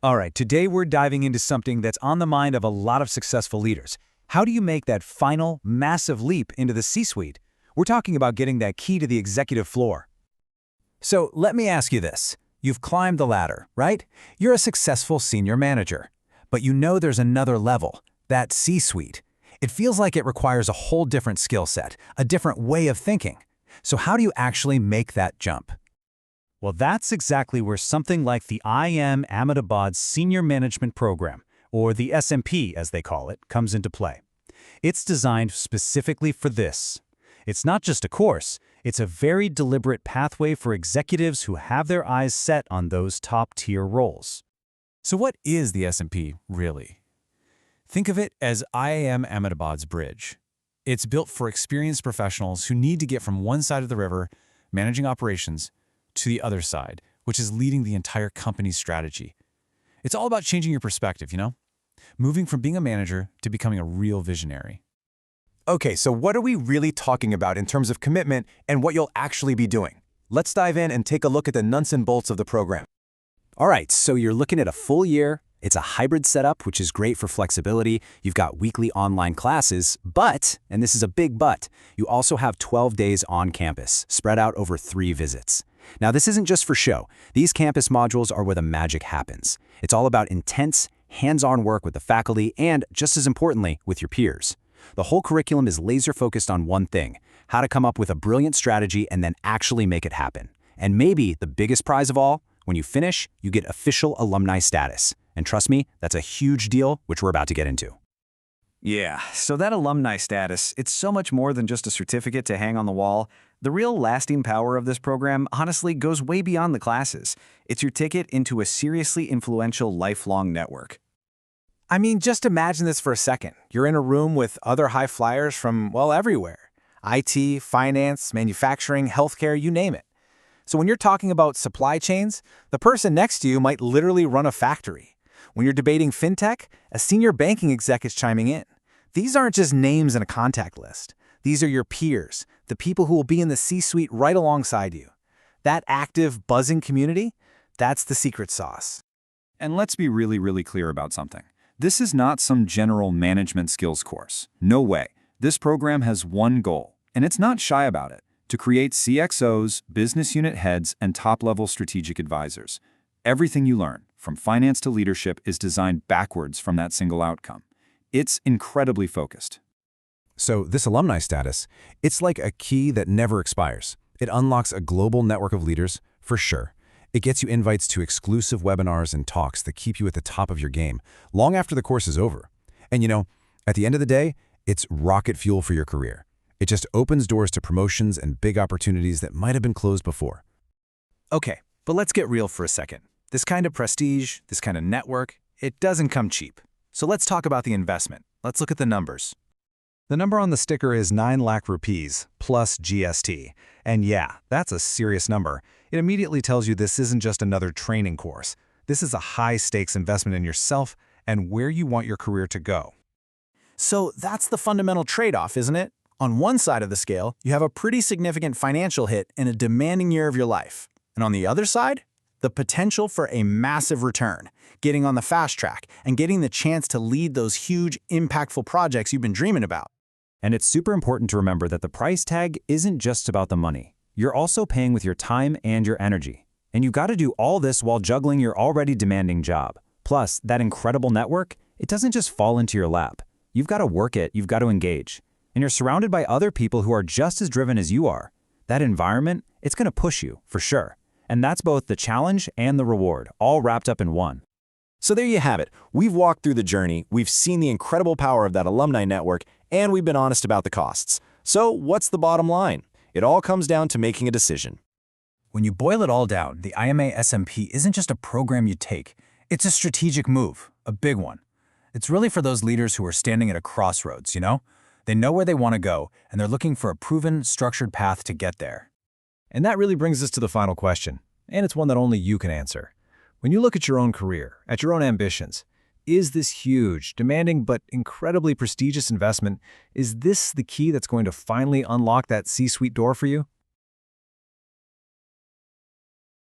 All right, today we're diving into something that's on the mind of a lot of successful leaders. How do you make that final, massive leap into the C-suite? We're talking about getting that key to the executive floor. So let me ask you this. You've climbed the ladder, right? You're a successful senior manager. But you know there's another level, that C-suite. It feels like it requires a whole different skill set, a different way of thinking. So how do you actually make that jump? Well, that's exactly where something like the IIM Ahmedabad Senior Management Program, or the SMP as they call it, comes into play. It's designed specifically for this. It's not just a course, it's a very deliberate pathway for executives who have their eyes set on those top-tier roles. So what is the SMP, really? Think of it as IIM Ahmedabad's bridge. It's built for experienced professionals who need to get from one side of the river, managing operations, to the other side, which is leading the entire company's strategy. It's all about changing your perspective, moving from being a manager to becoming a real visionary. Okay, so what are we really talking about in terms of commitment and what you'll actually be doing? Let's dive in and take a look at the nuts and bolts of the program. All right, so you're looking at a full year. It's a hybrid setup, which is great for flexibility. You've got weekly online classes, but, and this is a big but, you also have 12 days on campus, spread out over 3 visits. Now, this isn't just for show. These campus modules are where the magic happens. It's all about intense, hands-on work with the faculty and, just as importantly, with your peers. The whole curriculum is laser-focused on one thing, how to come up with a brilliant strategy and then actually make it happen. And maybe the biggest prize of all, when you finish, you get official alumni status. And trust me, that's a huge deal, which we're about to get into. Yeah, so that alumni status, it's so much more than just a certificate to hang on the wall. The real lasting power of this program honestly goes way beyond the classes. It's your ticket into a seriously influential lifelong network. I mean, just imagine this for a second. You're in a room with other high flyers from, well, everywhere. IT, finance, manufacturing, healthcare, you name it. So when you're talking about supply chains, the person next to you might literally run a factory. When you're debating fintech, a senior banking exec is chiming in. These aren't just names in a contact list. These are your peers, the people who will be in the C-suite right alongside you. That active, buzzing community, that's the secret sauce. And let's be really clear about something. This is not some general management skills course. No way. This program has one goal, and it's not shy about it, to create CXOs, business unit heads, and top-level strategic advisors. Everything you learn, from finance to leadership, is designed backwards from that single outcome. It's incredibly focused. So this alumni status, it's like a key that never expires. It unlocks a global network of leaders, for sure. It gets you invites to exclusive webinars and talks that keep you at the top of your game, long after the course is over. And at the end of the day, it's rocket fuel for your career. It just opens doors to promotions and big opportunities that might have been closed before. Okay, but let's get real for a second. This kind of prestige, this kind of network, it doesn't come cheap. So let's talk about the investment. Let's look at the numbers. The number on the sticker is 9 lakh rupees plus GST. And yeah, that's a serious number. It immediately tells you this isn't just another training course. This is a high-stakes investment in yourself and where you want your career to go. So that's the fundamental trade-off, isn't it? On one side of the scale, you have a pretty significant financial hit in a demanding year of your life. And on the other side, the potential for a massive return, getting on the fast track, and getting the chance to lead those huge, impactful projects you've been dreaming about. And it's super important to remember that the price tag isn't just about the money. You're also paying with your time and your energy. And you got to do all this while juggling your already demanding job. Plus, that incredible network, it doesn't just fall into your lap. You've got to work it, you've got to engage. And you're surrounded by other people who are just as driven as you are. That environment, it's going to push you, for sure. And that's both the challenge and the reward, all wrapped up in one. So there you have it. We've walked through the journey, we've seen the incredible power of that alumni network, and we've been honest about the costs. So what's the bottom line? It all comes down to making a decision. When you boil it all down, the IIM SMP isn't just a program you take. It's a strategic move, a big one. It's really for those leaders who are standing at a crossroads, They know where they want to go, and they're looking for a proven, structured path to get there. And that really brings us to the final question, and it's one that only you can answer. When you look at your own career, at your own ambitions, is this huge, demanding, but incredibly prestigious investment, is this the key that's going to finally unlock that C-suite door for you?